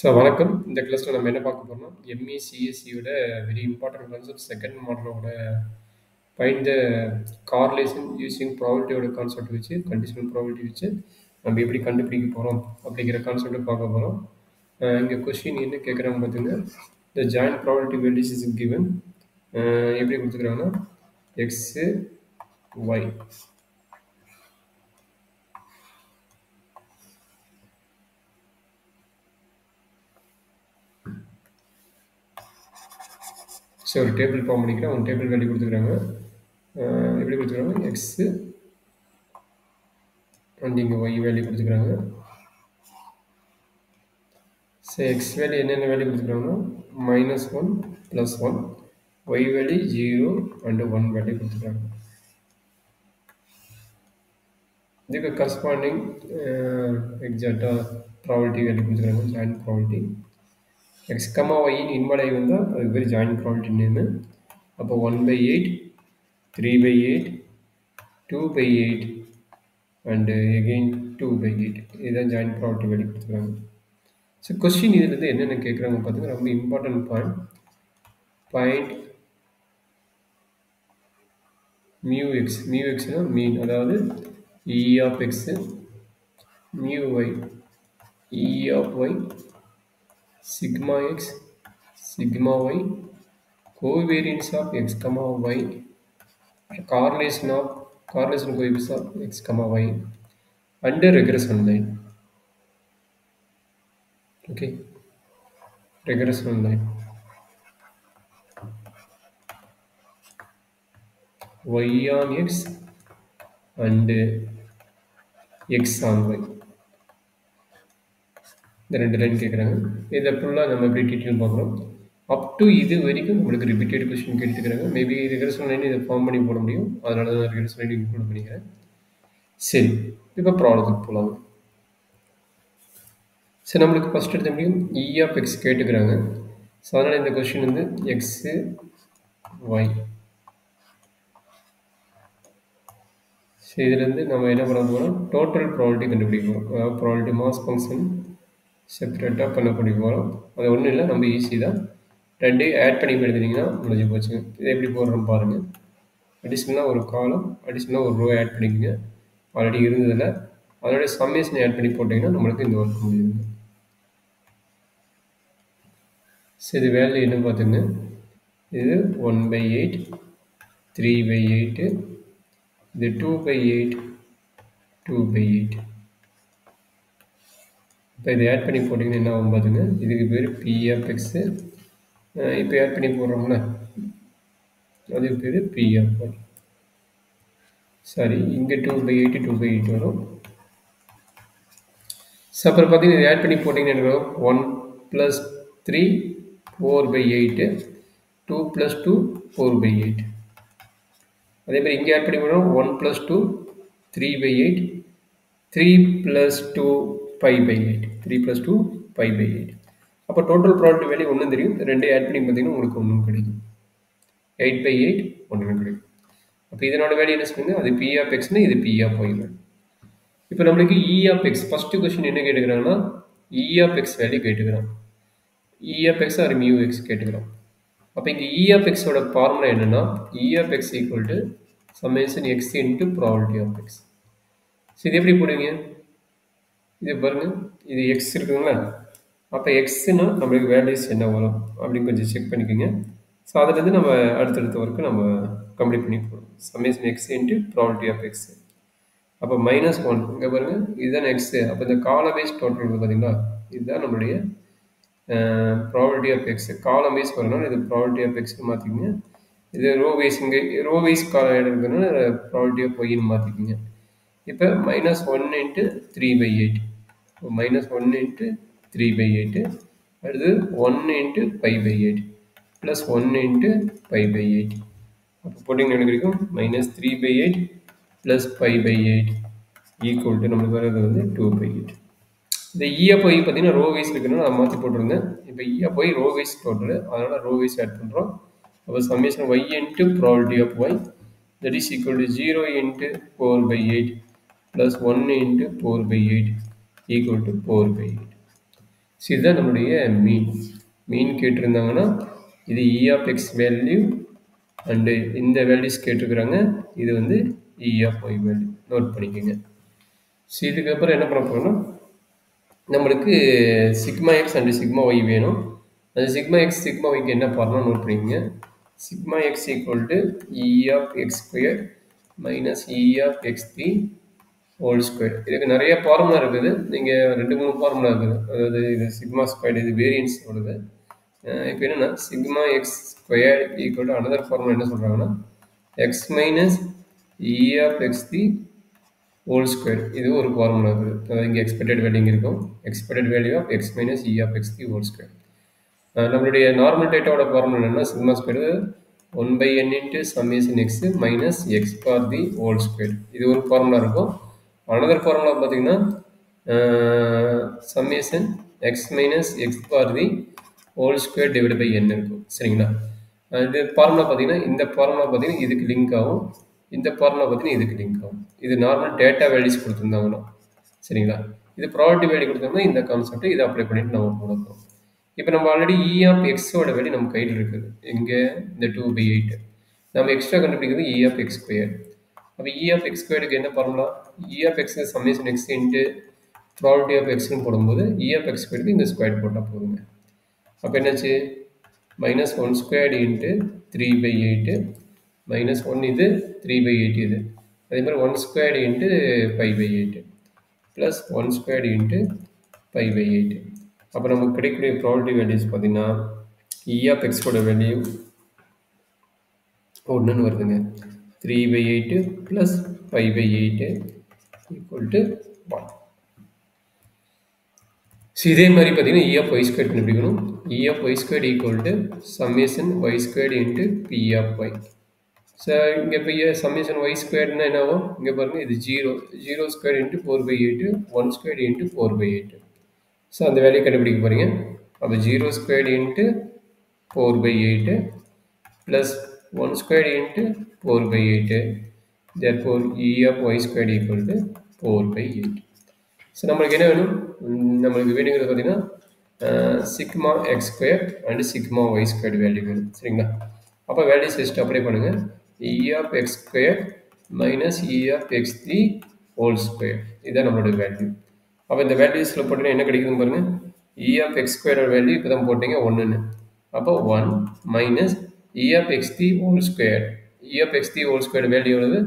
வணக்கம். இந்த கிளாஸ்ல நம்ம என்ன பார்க்க போறோம்னா, எம்.இ. சி.எஸ்.சியோட வெரி இம்பார்ட்டன்ட் கான்செப்ட் செகண்ட் மாடலோட ஃபைண்ட் த கார்லேஷன் யூசிங் ப்ராபபிலிட்டியோட கான்செப்ட் வச்சு, கண்டிஷனல் ப்ராபபிலிட்டி வச்சு நம்ம எப்படி கண்டுபிடிக்க போறோம் அப்படிங்கிற கான்செப்ட்ட பார்க்க போறோம். இங்க கொஸ்டின் என்ன கேட்குறாங்க பார்த்தீங்கன்னா, த joint probability values is given. எப்படி கொடுத்துருக்காங்கன்னா, எக்ஸ், ஒய். ஸோ ஒரு டேபிள் ஃபார்ம் பண்ணிக்கிறேன். அவங்க டேபிள் வேல்யூ கொடுத்துருக்காங்க. எப்படி கொடுத்துருக்காங்க, எக்ஸு அண்ட் இங்கே ஒய் வேல்யூ கொடுத்துருக்காங்க. ஸோ எக்ஸ் வேல்யூ என்னென்ன வேல்யூ கொடுத்துருக்காங்கன்னா, -1 +1, ஒய் வேல்யூ 0 அண்ட் 1 வேல்யூ கொடுத்துருக்காங்க. இதுக்கு கரஸ்பாண்டிங் எக்ஸாக்டாக ப்ராபபிலிட்டி வேல்யூ கொடுத்துருக்காங்க, ஜாயிண்ட் ப்ராபபிலிட்டி. எக்ஸ் கமா ஒய்யின் இன்வலை வந்தால் அதுக்கு பேர் ஜாயிண்ட் ப்ராபபிலிட்டி நேமு. அப்போ 1/8, 3/8, 2/8 அண்டு எகெயின் 2/8. இதுதான் ஜாயிண்ட் ப்ராபபிலிட்டி வேல்யூ கொடுத்துருக்காங்க. ஸோ கொஸ்டின் இதுலேருந்து என்னென்ன கேட்குறாங்க பார்த்தீங்கன்னா, ரொம்ப இம்பார்ட்டன்ட் பாயிண்ட். மியூ எக்ஸ்னா மீன், அதாவது E of X, mu Y, E of Y, sigma X, sigma Y, covariance of X comma Y, correlation coefficient of x comma y under regression line. Okay, regression line. Y on x and x on y. இந்த ரெண்டு line கேட்குறாங்க. இதை ஃபுல்லாக நம்ம எப்படி detail பார்க்குறோம். Up to இது வரைக்கும் உங்களுக்கு ரிப்பீட்டட் கொஸ்டின் கேட்டுக்கிறாங்க. மேபி ரெகரேஷன் லைன் இதை ஃபார்ம் பண்ணி போட முடியும். அதனால தான் ரெகரேஷன் லைன் இன்க்ளூட் பண்ணிக்கிறேன். சரி, இப்போ ப்ராப்ளத்துக்கு போகலாம். சரி, நம்மளுக்கு ஃபஸ்ட் எடுத்த முடியும் இ ஆஃப் எக்ஸ் கேட்டுக்கிறாங்க. ஸோ அதனால் இந்த கொஸ்டின் வந்து எக்ஸு ஒய். ஸோ இதுலேருந்து நம்ம என்ன பண்ண போகிறோம், டோட்டல் ப்ராபபிலிட்டி கண்டுபிடிக்க போகிறோம். அதாவது ப்ராபபிலிட்டி மாஸ் ஃபங்க்ஷன் செப்பரேட்டாக பண்ண போகிறோம். அது ஒன்றும் இல்லை, நம்ம ஈஸி தான். ரெண்டையும் ஆட் பண்ணி எழுதுனீங்கன்னா முடிஞ்சு போச்சுங்க. இதை எப்படி போடுறோம் பாருங்கள். அடிஷ்னலாக ஒரு காலம், அடிஷ்னலாக ஒரு ரோ ஆட் பண்ணிக்கோங்க. ஆல்ரெடி இருந்ததில்லை, அதனுடைய சம்மேஷன் ஆட் பண்ணி போட்டிங்கன்னா நம்மளுக்கு இந்த ஒர்க் முடியுதுங்க. ஸோ இது வேல்யூ என்ன பார்த்துங்க, இது 1/8, 3/8, இது 2/8, 2/8. இப்போ இதை ஆட் பண்ணி போட்டிங்கன்னா என்ன ஆகும் பார்த்துங்க. இதுக்கு பேர் பி ஆஃப் எக்ஸு. இப்போ ஆட் பண்ணி போடுறோம்ல, அதுக்கு பேர் பி ஆஃப் ஒய். சாரி, இங்கே 2/8, 2/8 வரும். ஸோ அப்புறம் பார்த்தீங்கன்னா இதை ஆட் பண்ணி போட்டிங்கன்னா என்ன வரும், 1 + 3 4/8, 2 + 2 4/8. அதே மாதிரி இங்கே ஆட் பண்ணி போடுறோம் 1 + 2 3/8, 3 + 2 5/8, 3 + 2 5/8. அப்போ டோட்டல் ப்ராபபிலிட்டி வேல்யூ ஒன்றும் தெரியும். ரெண்டே ஆட் பண்ணி பார்த்தீங்கன்னா உங்களுக்கு ஒன்றும் கிடைக்கும். 8/8 ஒன்று கிடைக்கும். அப்போ இதனோட வேல்யூ என்ன சொல்லுங்க, அது பி ஆஃப் எக்ஸ்னு, இது பி ஆஃப் ஒய். இப்போ நம்மளுக்கு E of X first question என்ன கேட்டுக்கிறாங்கன்னா, இ ஆஃப் எக்ஸ் வேல்யூ கேட்டுக்கிறான். E of X or mu X கேட்டுக்கிறோம். அப்போ இங்கே இ ஆஃப் எக்ஸோட ஃபார்முலா என்னன்னா, E of X equal to summation X into probability of X. So இது எப்படி போடுவீங்க, இது பாருங்க, இது எக்ஸ் இருக்குங்களா. அப்போ எக்ஸ்னா நம்மளுக்கு வேல்யூஸ் என்ன வரும் அப்படின்னு கொஞ்சம் செக் பண்ணிக்கோங்க. ஸோ அதுலேருந்து நம்ம அடுத்தடுத்த ஒர்க்கு நம்ம கம்ப்ளீட் பண்ணி போகிறோம். Summation X into probability of X. அப்போ -1 இங்கே பாருங்கள், இதுதான் எக்ஸு. அப்போ இந்த காலம் வைஸ் டோட்டல் பார்த்தீங்களா, இதுதான் நம்மளுடைய probability of X. Column wise வரணும், இது ப்ராபபிலிட்டி ஆஃப் எக்ஸ்னு மாற்றிக்கோங்க. இது ரோ வைஸ், இங்கே ரோ வைஸ் காலம் எடுக்கிறதுனால ப்ராபபிலிட்டி ஆஃப் ஒய்ன்னு மாற்றிக்கோங்க. இப்போ -1 × 3/8, -1 × 3/8, அடுத்து 1 × 5/8 + 1 × 5/8. அப்போ போட்டிங்கன்னா என்ன கிடைக்கும், -3/8 + 5/8 ஈக்குவல் டு நம்மளுக்கு வர்றது வந்து 2/8. இந்த இ ஆஃப் ஒய் பார்த்தீங்கன்னா ரோ வைஸ் இருக்குன்னா நான் மாற்றி போட்டிருந்தேன். இப்போ E of Y row wise total, அதனால் ரோ வைஸ் ஆட் பண்ணுறோம். அப்போ summation Y into probability of Y that is equal to 0 × 4/8 + 1 × 4/8 equal to 4/8. இதுதான் நம்மளுடைய மீன் கேட்டிருந்தாங்கன்னா இது E of X value and இந்த வேல்யூஸ் கேட்டிருக்கிறாங்க. இது வந்து E of Y value note பண்ணிக்கோங்க. இதுக்கப்புறம் என்ன பண்ண போகிறோம்னா நம்மளுக்கு sigma X and sigma Y வேணும். அந்த சிக்மா எக்ஸ் சிக்மா ஒய்க்கு என்ன பண்ணணும் நோட் பண்ணிக்கோங்க. Sigma X equal to E of X square minus E of X three whole square. இதுக்கு நிறைய ஃபார்முலா இருக்குது. நீங்கள் 2-3 ஃபார்முலா இருக்குது. அதாவது இது சிக்மா ஸ்கொயர், இது வேரியன்ஸ் வருது. இப்போ என்னென்னா sigma X square equal to another formula என்ன சொல்கிறாங்கன்னா X minus E of X three whole square. இது ஒரு ஃபார்முலா இருக்குது. அதாவது இங்கே எக்ஸ்பெக்டட் வேல்யூ இங்கே இருக்கும். Expected value of X minus E of X three whole square. நம்மளுடைய நார்மல் டேட்டாவோட ஃபார்முலா என்னென்னா sigma square 1/n into summation X minus X bar the whole square. இது ஒரு ஃபார்முலா இருக்கும். அனதர் ஃபார்முலா பார்த்தீங்கன்னா summation X minus X bar the whole square divide by n இருக்கும். சரிங்களா? இது ஃபார்முலா பார்த்தீங்கன்னா இந்த ஃபார்முலா பார்த்தீங்கன்னா இதுக்கு லிங்க் ஆகும். இந்த ஃபார்முலா பார்த்தீங்கன்னா இதுக்கு லிங்க் ஆகும். இது நார்மல் டேட்டா வேல்யூஸ் கொடுத்துருந்தாங்கன்னா சரிங்களா? இது ப்ராபர்ட்டி வேல்யூ கொடுத்தோம்னா இந்த கான்செப்ட் இதை அப்ளை பண்ணிட்டு நம்ம போடணும். இப்போ நம்ம ஆல்ரெடி இ ஆஃப் எக்ஸோட வேல்யூ நம்ம கையில் இருக்குது. இங்கே இந்த 2/8 நம்ம எக்ஸ்ட்ரா கண்டுபிடிக்கிறது இ ஆஃப் எக்ஸ் ஸ்கொயர். அப்போ இ ஆஃப் எக்ஸ் ஸ்கொயருக்கு என்ன formula? E of X summation X into property of எக்ஸ்னு போடும்போது இ ஆஃப் எக்ஸ் ஸ்கொயருக்கு இந்த ஸ்கொயர் போட்டால் போதுங்க. அப்போ என்னாச்சு? மைனஸ் 1 ஸ்கொயர்டு இன்ட்டு 3/8 மைனஸ் 1 இது 3/8 இது. அதே மாதிரி 1 squared into 5/8 plus 1 squared into 5/8. அப்போ நமக்கு கிடைக்கக்கூடிய ப்ராபர்ட்டி வேல்யூஸ் பார்த்தீங்கன்னா இ ஆஃப் எக்ஸோட வேல்யூ 1ன்னு வருதுங்க. 3/8 ப்ளஸ் 5/8 ஈக்குவல் டு 1. இதே மாதிரி பார்த்தீங்கன்னா இ ஆஃப் ஒய் ஸ்கொயர் கண்டுபிடிக்கணும். E of Y square equal to summation Y square into P of Y. Sir இங்கே இப்போ சம்மேஷன் ஒய் ஸ்கொயர்னா என்ன ஆகும்? இங்கே பாருங்கள் இது 0 square into 4/8 1 square into 4/8. So அந்த வேல்யூ கண்டுபிடிக்க போகிறீங்க. அப்போ 0 square into 4/8 plus 1 square into 4/8. therefore e of y squared equal to 4/8. So நம்மளுக்கு என்ன வேணும்? நம்மளுக்கு வேணுங்கிறது பார்த்தீங்கன்னா sigma X square and sigma Y square value வேணும். சரிங்களா? அப்போ வேல்யூஸ் ஜஸ்ட் அப்ளை பண்ணுங்கள். E of X square minus E of X three whole square. இதுதான் நம்மளோட வேல்யூ. அப்போ இந்த வேல்யூஸில் போட்டிங்கன்னா என்ன கிடைக்குதுன்னு பாருங்கள். இ ஆஃப் எக்ஸ் ஸ்கொயரோட வேல்யூ இப்போ தான் போட்டிங்க 1ன்னு. அப்போ 1 minus E of X three whole square. E of X three whole square value எவ்வளவு?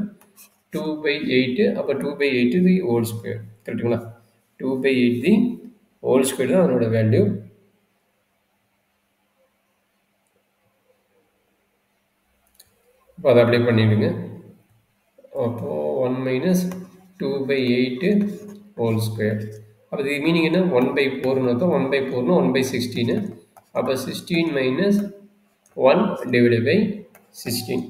2/8. அப்போ 2/8 தி ஹோல் ஸ்கொயர். கரெக்டுங்களா? 2/8 தி ஹோல் ஸ்கொயர் தான் அதனோட வேல்யூ. அப்போ அதை அப்ளை பண்ணிவிடுங்க. அப்போது 1 மைனஸ் 2/8 ஹோல் ஸ்கொயர். அப்போ இது மீனிங் என்ன? 1/4ன்னு அர்த்தம். 1/4னா 1/16. அப்போ 16 minus 1 divided by 16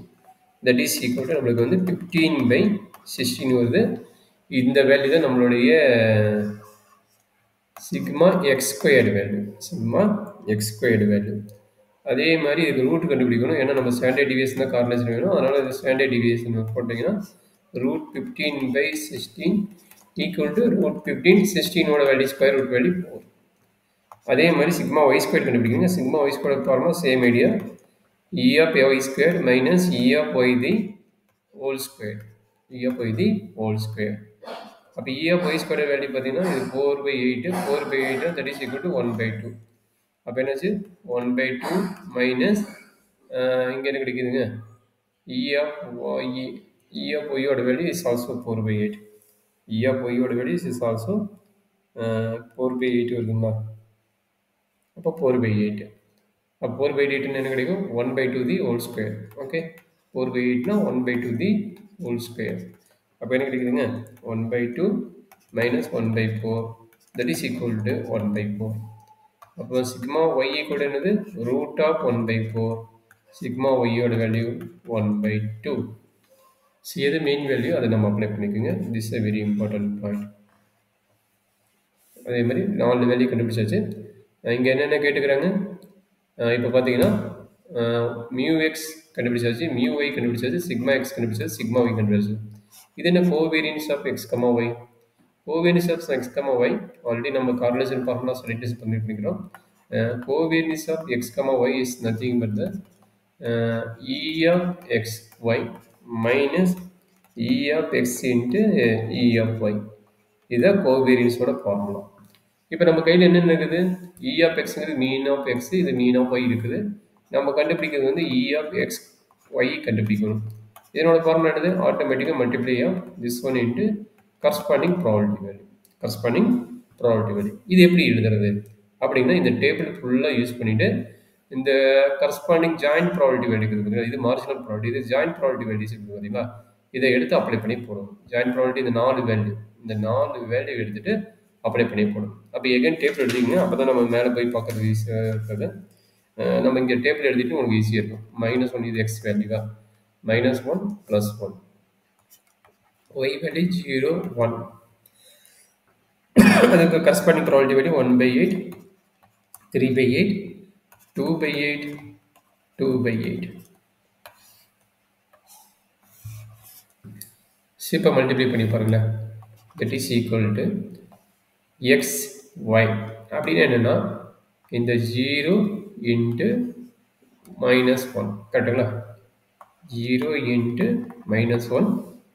that is equal to நம்மளுக்கு வந்து 15/16 வருது. இந்த வேல்யூ தான் நம்மளுடைய sigma X squared value. Sigma X squared value. அதே மாதிரி இதுக்கு ரூட் கண்டுபிடிக்கணும். ஏன்னா நம்ம ஸ்டாண்டர்ட் டிவியேஷன் தான் கார்லேஷன் வேணும். அதனால் இது ஸ்டாண்டர்ட் டிவியேஷன் போட்டிங்கன்னா ரூட் 15/16 ஈக்குவல் டு ரூட் 15. 16ஓட வேல்யூ ஸ்கொயர் ரூட் வேல்யூ 4. அதே மாதிரி சிக்மா ஒய் ஸ்கொயர் கண்டுபிடிக்கணும். Sigma Y square formula same idea. E of Y square minus E of Y the whole square. E of Y the whole square. அப்போ E of Y square value பார்த்தீங்கன்னா இது 4/8. 4/8 that is equal to 1/2. அப்போ என்னாச்சு? 1/2 minus இங்கே என்ன கிடைக்குதுங்க? E of ஒய்யோட value is also 4/8. E of ஒய்யோட வேல்யூ இஸ் ஆல்சோ 4/8 வருதுங்களா? அப்போ 4/8. அப்போ 4/8 என்ன கிடைக்கும்? 1/2 தி ஹோல் ஸ்கொயர். ஓகே, 4/8னா 1/2 தி ஹோல் ஸ்கொயர். அப்போ என்ன கிடைக்குதுங்க? 1/2 minus 1/4 that is equal to 1/4. அப்போ சிக்மா ஒய் ஈக்குவல் என்னது? Root of 1/4. சிக்மா ஒய்யோட வேல்யூ 1/2. ஸோ எது மெயின் வேல்யூ அதை நம்ம அப்ளை பண்ணிக்கோங்க. This a very important point. அதே மாதிரி 4 வேல்யூ கண்டுபிடிச்சாச்சு. இங்கே என்னென்ன கேட்டுக்கிறாங்க? இப்போ பார்த்தீங்கன்னா மியூ எக்ஸ் கண்டுபிடிச்சாச்சு, மியூ ஒய் கண்டுபிடிச்சாச்சு, சிக்மா எக்ஸ் கண்டுபிடிச்சாச்சு, சிக்மா ஒய் கண்டுபிடிச்சாச்சு. இது என்ன? 4 variance of X comma Y. Covariance of X comma Y already நம்ம கார்லேஷன் ஃபார்முலா சொல்லிட்டு பண்ணிக்கிறோம். Covariance of X comma Y is nothing but the E of xy minus E of x into E of y. இதுதான் கோவேரியன்ஸோட formula. இப்போ நம்ம கையில் என்ன இருக்குது? E of xங்கிறது மீன் ஆஃப் x, இது மீன் ஆஃப் y இருக்குது. நம்ம கண்டுபிடிக்கிறது வந்து E of x y கண்டுபிடிக்கணும். இதனோட ஃபார்முலா என்னது? ஆட்டோமேட்டிக்காக multiply of this one into corresponding probability value. Corresponding probability value இது எப்படி எழுதுறது அப்படின்னா, இந்த டேபிள் ஃபுல்லாக யூஸ் பண்ணிவிட்டு இந்த கரஸ்பாண்டிங் ஜாயிண்ட் ப்ராபபிலிட்டி வேல்யூ இருக்குது பார்த்தீங்களா, இது மார்ஜினல் ப்ராபபிலிட்டி, இது ஜாயிண்ட் ப்ராபபிலிட்டி வேல்யூஸ் இருக்குது பார்த்தீங்களா, இதை எடுத்து அப்ளை பண்ணி போடணும். ஜாயிண்ட் ப்ராபபிலிட்டி இந்த 4 வேல்யூ எடுத்துட்டு அப்ளை பண்ணி போடணும். அப்போ எகைன் டேபிள் எழுதிங்கன்னா அப்போ தான் நம்ம மேலே போய் பார்க்கறது ஈஸியாக இருக்கிறது. நம்ம இங்கே டேபிள் எழுதிட்டு உங்களுக்கு ஈஸியாக இருக்கும். -1 இது எக்ஸ் வேல்யூவா, -1 +1 ஒய் வேல்யூ 0 1 அதுக்கு கரஸ்பாண்டிங் ப்ராபபிலிட்டி வேல்யூ 1/8 3/8 2/8 2/8. இப்போ மல்டிப்ளை பண்ணி பாருங்களேன். That is equal to X Y அப்படின்னு என்னென்னா இந்த 0 இன்ட்டு -1 கரெக்டுங்களா, 0 இன்ட்டு -1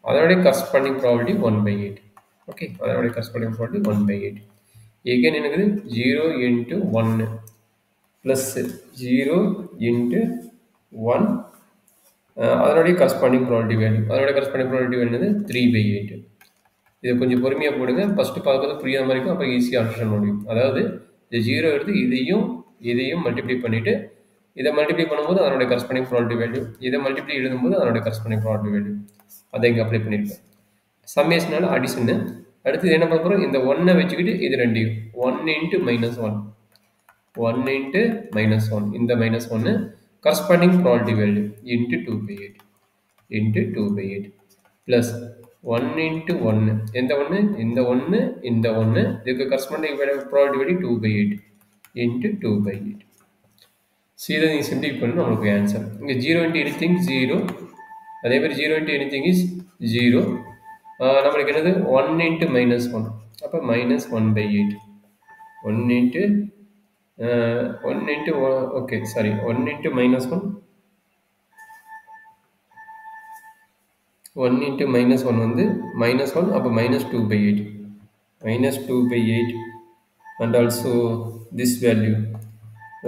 அதனுடைய கரஸ்பாண்டிங் ப்ராபபிலிட்டி 1/8. ஓகே, அதனுடைய கரஸ்பாண்டிங் ப்ராபபிலிட்டி 1/8. எகைன் என்னது 0 இன்ட்டு 1 ப்ளஸ் 0 இன்ட்டு 1 அதனுடைய கரஸ்பாண்டிங் ப்ராபபிலிட்டி வேல்யூ என்னது 3/8. இதை கொஞ்சம் பொறுமையாக போடுங்க. ஃபஸ்ட்டு பார்க்கறது புரியாத மாதிரி இருக்கும், அப்போ ஈஸியாக அண்டர்ஸ்டாண்ட் பண்ண முடியும். அதாவது இந்த 0 எடுத்து இதையும் மல்டிப்ளை பண்ணிவிட்டு இதை மல்டிப்ளை பண்ணும்போது அதனுடைய கரஸ்பாண்டிங் ப்ராபபிலிட்டி வேல்யூ, இதை மல்டிப்ளை எழுதும்போது அதனுடைய கரஸ்பாண்டிங் ப்ராபபிலிட்டி வேல்யூ அதை இங்கே அப்ளை பண்ணியிருப்பேன். சம்மேஷனால அடிஷனு. அடுத்து என்ன பண்ண போகிறோம்? இந்த 1 வச்சுக்கிட்டு இது ரெண்டையும் 1 இன்ட்டு -1 1 இன்ட்டு -1 இந்த -1 corresponding probability value into 2/8 plus 1 into 1 இந்த 1 இதுக்கு corresponding probability value 2/8 into 2/8. So இதை நீங்கள் சிம்பிளிஃபை பண்ணணும், நம்மளுக்கு ஆன்சர். இங்கே 0 இன்ட்டு எனிதிங் 0, அதே மாதிரி 0 இன்ட்டு எனிதிங் இஸ் 0. நம்மளுக்கு என்னது 1 இன்ட்டு -1 அப்போ -1/8 1 இன்ட்டு 1 இன்ட்டு -1 1 இன்ட்டு -1 வந்து -1 அப்போ -2/8 and also this value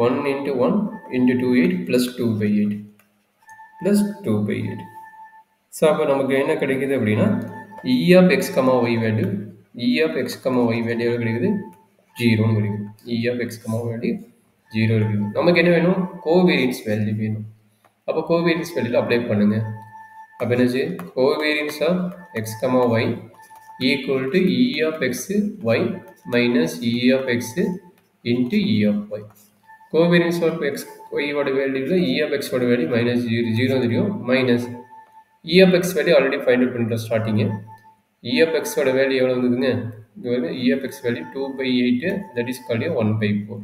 1 into 1 into 2/8 plus 2/8. So அப்போ நமக்கு என்ன கிடைக்குது அப்படின்னா E of x, y value எவ்வளோ கிடைக்குது? 0ன்னு கிடைக்குது. E of x, y value 0 இருக்குது. நமக்கு என்ன வேணும்? கோவேரியன்ஸ் வேல்யூ வேணும். அப்போ கோவேரியன்ஸ் வேல்யூவில் அப்ளை பண்ணுங்க. அப்போ என்னச்சு? Covariance of X comma Y equal to E of x y minus E of x into E of y. Covariance of X ஒய்யோட வேல்யூவில் E of x ஓட வேல்யூ -0 தெரியும், minus E of x value already find out பண்ணுறோம் starting. E of x ஓட value எவ்வளோ வந்ததுங்க? இங்கே வந்து E of x value 2/8 that is called 1/4.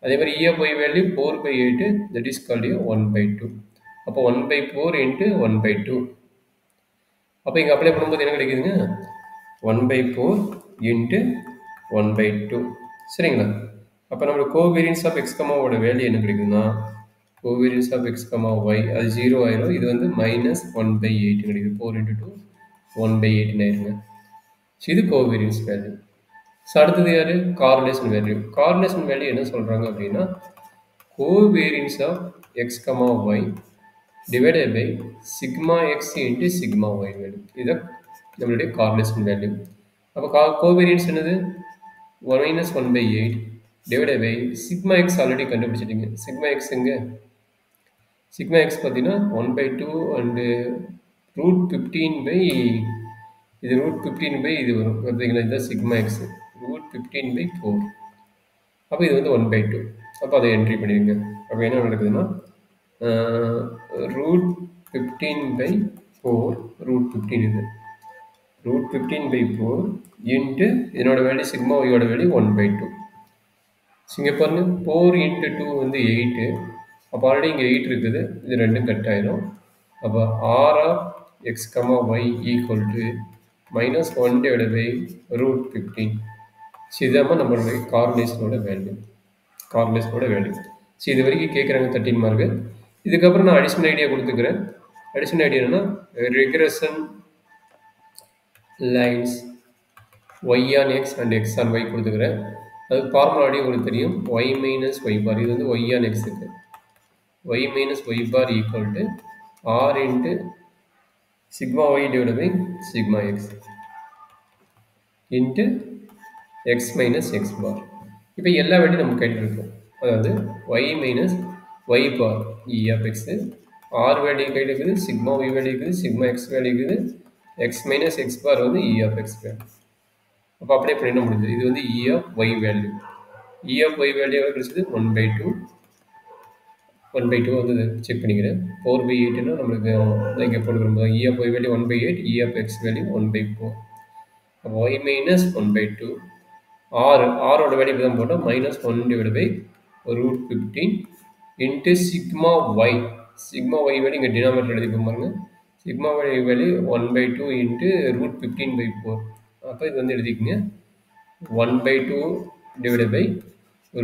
அதே மாதிரி E of y value 4/8 that is called 1/2. அப்போ 1/4 இன்ட்டு 1/2. அப்போ இங்கே அப்ளை பண்ணும்போது என்ன கிடைக்குதுங்க? 1/4 இன்ட்டு 1/2. சரிங்களா? அப்போ நம்மளோட கோவேரியன்ஸ் ஆஃப் எக்ஸ் கமாவோட வேல்யூ என்ன கிடைக்குதுன்னா, covariance of X comma y அது 0 ஆயிரும். இது வந்து -1/8 கிடைக்குது. 4 இன்ட்டு 2 1/8 ஆயிருங்க. இது கோவேரியன்ஸ் வேல்யூ. ஸோ அடுத்தது யார்? கார்லேஷன் வேல்யூ என்ன சொல்கிறாங்க அப்படின்னா, covariance of X comma Y divided by sigma X into sigma Y value. இதுதான் நம்மளுடைய கார்லேஷன் வேல்யூ. அப்போ கோவேரியன்ஸ் என்னது? -1/8 divided by sigma X already கண்டுபிடிச்சிட்டிங்க. சிக்மா எக்ஸ் எங்கே? சிக்மா எக்ஸ் பார்த்தீங்கன்னா 1/2 அண்டு √15 இது √15 இது வரும் பார்த்தீங்களா, இதுதான் சிக்மா எக்ஸ் √15/4. அப்போ இது வந்து 1/2. அப்போ அதை என்ட்ரி பண்ணிடுங்க. அப்போ என்ன நடக்குதுன்னா √15/4 √15 இது √15/4 இன்ட்டு இதனோட வேல்யூ சிக்மா ஒய்யோட வேல்யூ 1/2. இங்கே பாருங்க 4 இன்ட்டு 2 வந்து 8. அப்போ ஆல்ரெடி இங்கே 8 இருக்குது, இது ரெண்டும் கட் ஆயிடும். அப்போ R of x, y equal to minus 1 divided by root 15. So இதுதான் நம்மளுடைய கார்லேஷனோட வேல்யூ. ஸோ இது வரைக்கும் கேட்குறாங்க 13 மார்க்கு. இதுக்கப்புறம் நான் அடிஷ்னல் ஐடியா கொடுத்துக்கிறேன். அடிஷ்னல் ஐடியா என்னன்னா regression lines y on x and x on y கொடுத்துக்கிறேன். அது ஃபார்முலா ஆடி உங்களுக்கு தெரியும். y minus y bar இது வந்து y on x இருக்கு. y minus y bar equal to r into sigma y divided by sigma x into x minus x bar. இப்போ எல்லா value நம்ம கையில் இருக்கும். அதாவது y minus y bar e of x, r value கையில் இருக்குது, sigma y value இருக்குது, sigma x value இருக்குது, x minus x bar வந்து e of x வேல்யூ. அப்போ அப்படியே பண்ணிட முடியுது. இது வந்து e of y value. e of y value எவ்வளோ கிடைச்சது? 1/2. 1/2 வந்து செக் பண்ணிக்கிறேன். 4/8னா நம்மளுக்கு இங்கே போட்டுக்கிறோம். e of y value 1/8, e of x value 1/4. அப்போ y minus 1/2. ஆரோட வேல்யூ இப்படி தான் போட்டோம். -1 divided by root 15 into sigma y. sigma y value இங்கே டினாமினேட்டர் எழுதி பாருங்க. sigma y value 1/2 into root 15/4. அப்போ இது வந்து எழுதிக்கங்க 1/2 divided by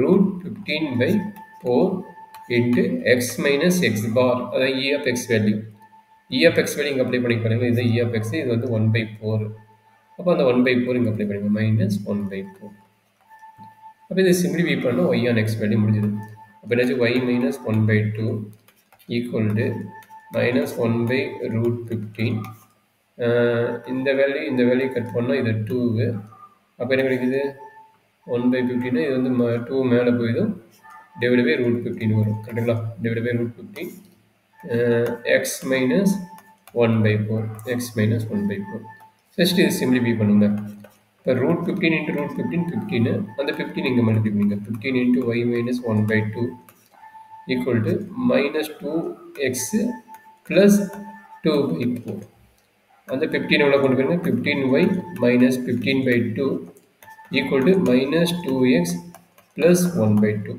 root 15/4 into x minus x bar, அதாவது e of x value. e of x value இங்கே apply பண்ணி பாருங்க. இது e of x, இது வந்து 1/4. அப்போ அந்த 1/4 இங்கே அப்ளை பண்ணுங்க, -1/4. அப்போ இதை சிம்பிளிஃபை பண்ணால் y on x வேல்யூ முடிஞ்சிடும். அப்போ என்னாச்சு? y minus 1/2 equal to -1/root 15. இந்த வேல்யூ கட் பண்ணால் இது 2. அப்போ என்ன கிடைக்குது? 1/15 இது வந்து 2 மேலே போயிடும், டிவைட் பை root 15 வரும். கரெக்டுங்களா? Divide by root 15 x minus 1/4. x minus 1/4. First இது சிம்பிளிஃபை பண்ணுங்க. இப்போ root 15 into root 15 15. அந்த 15 இங்கே மல்டிப்ளை பண்ணுங்க. 15 into y minus 1/2 equal to minus 2x plus 2/4. அந்த 15 எவ்வளோ கொண்டு போயிருங்க? 15y minus 15/2 equal to minus 2x plus 1/2.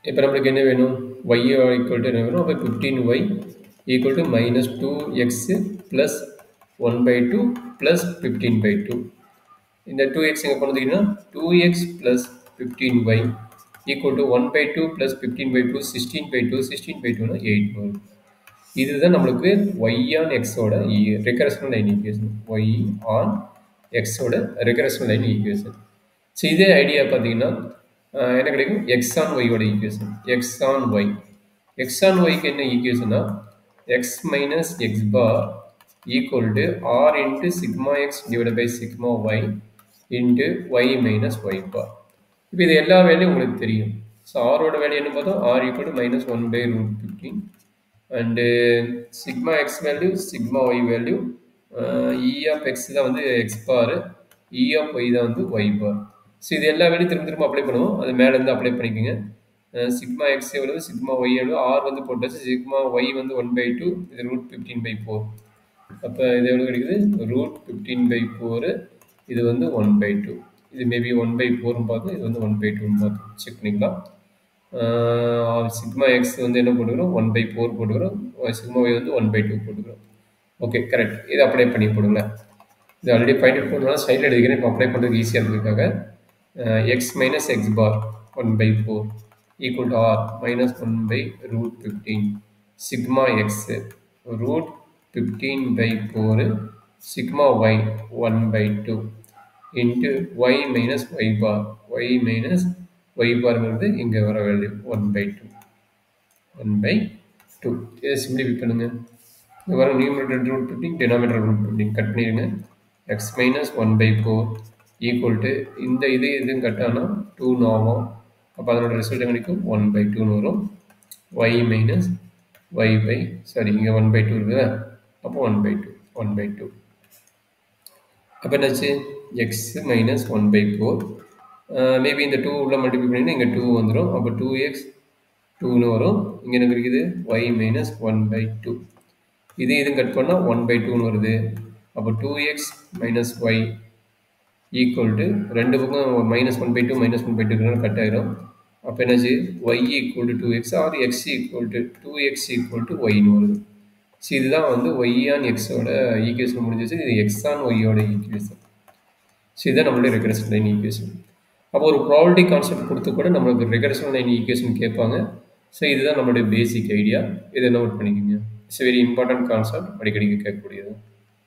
இப்போ நம்மளுக்கு என்ன வேணும்? y equal to என்ன வேணும்? அப்போ 15y equal to minus 2x plus 1/2 plus 15/2. இந்த 2x இங்கே கொண்டு வந்தீங்கன்னா 2x plus 15y equal to 1/2 plus 15/2 16/2. 16/2னா 8 வரும். இதுதான் நம்மளுக்கு y on x ஓட regression line equation. y on x ஓட ரெகரேஷனல் லைன் ஈக்குவேஷன். ஸோ இதே ஐடியா பார்த்தீங்கன்னா என்ன கிடைக்கும்? x on y ஓட equation. x on y. x on yக்கு என்ன ஈக்குவேஷனா x minus x bar equal to r into sigma x divided by sigma y into y minus y bar. இப்போ இது எல்லா வேல்யூம் உங்களுக்கு தெரியும். ஸோ ஆரோட வேல்யூ என்ன பார்த்தோம்? r equal to -1/root 15 and sigma x value, sigma y value, e of x தான் வந்து x bar, e of y தான் வந்து y பார். ஸோ இது எல்லா வேல்யூ திரும்ப அப்ளை பண்ணுவோம். அது மேலேருந்து அப்ளை பண்ணிக்கோங்க. சிக்மா எக்ஸ் எவ்வளவு, சிக்மா ஒய் எவ்வளவு, ஆர் வந்து போட்டாச்சு. சிக்மா ஒய் வந்து 1/2, இது root 15/4. அப்போ இது எவ்வளோ கிடைக்குது? root 15/4. இது வந்து 1/2. இது மேபி 1/4ன்னு பார்த்தோம், இது வந்து 1/2ன்னு பார்த்தோம். செக் பண்ணிக்கலாம். சிக்மா எக்ஸ் வந்து என்ன போட்டுக்கிறோம்? 1/4 போட்டுக்கிறோம். சிக்மா ஒய் வந்து 1/2 போட்டுக்கிறோம். Okay, correct. இது அப்ளை பண்ணி போடுங்க. இது ஆல்ரெடி ஃபைண்ட் அவுட் பண்ணாலும் சைடில் எடுக்கிறேன். இப்போ அப்ளை பண்ணுறதுக்கு ஈஸியாக இருக்கிறதுக்காக x minus X bar 1/4 equal to r minus 1/root 15 sigma x root 15/4 sigma y 1/2 into y minus y bar. y minus y bar வந்து இங்க வர வேல்யூ 1/2. இதை சிம்பிளிஃபை பண்ணுங்க. இங்க வர numerator root 15, denominator root 15 cut பண்ணிடுங்க. x minus 1/4 equal to இந்த இதுவும் கட்டானா 2 ஆகும். அப்போ அதனோட ரிசல்ட் கிடைக்கும் 1/2ன்னு வரும். y minus y by இங்கே 1/2 இருக்குதா? அப்போ 1/2. அப்போ என்னாச்சு? x minus 1/4. மேபி இந்த 2 உள்ள மல்டிப்ளை பண்ணிங்கன்னா இங்கே 2 வந்துடும். அப்போ 2x 2ன்னு வரும். இங்கே என்ன இருக்குது? y minus 1/2. இதுவும் கட் பண்ணால் 1/2ன்னு வருது. அப்போ 2x minus y equal to ரெண்டு பக்கம் -1/2 -1/2 கட் ஆகிடும். அப்போ என்னாச்சு? y equal to 2x or x equal to 2x equal to yன்னு வருது. ஸோ இதுதான் வந்து ஒய் ஆன் எக்ஸோட ஈக்குவேஷன் முடிஞ்சிச்சு. இது எக்ஸ் ஆன் ஒய்யோட ஈக்குவேஷன். ஸோ இதுதான் நம்மளுடைய ரெக்ரெஷன் லைன் ஈக்குவேஷன். அப்போ ஒரு ப்ராபபிலிட்டி கான்செப்ட் கொடுத்து கூட நம்மளுக்கு ரெக்ரெஷன் லைன் ஈக்குவேஷன் கேட்பாங்க. ஸோ இதுதான் நம்மளுடைய பேசிக் ஐடியா. இதை நோட் பண்ணிக்கோங்க. இட்ஸ் வெரி இம்பார்ட்டன்ட் கான்செப்ட், அடிக்கடிக்கு கேட்கக்கூடியது.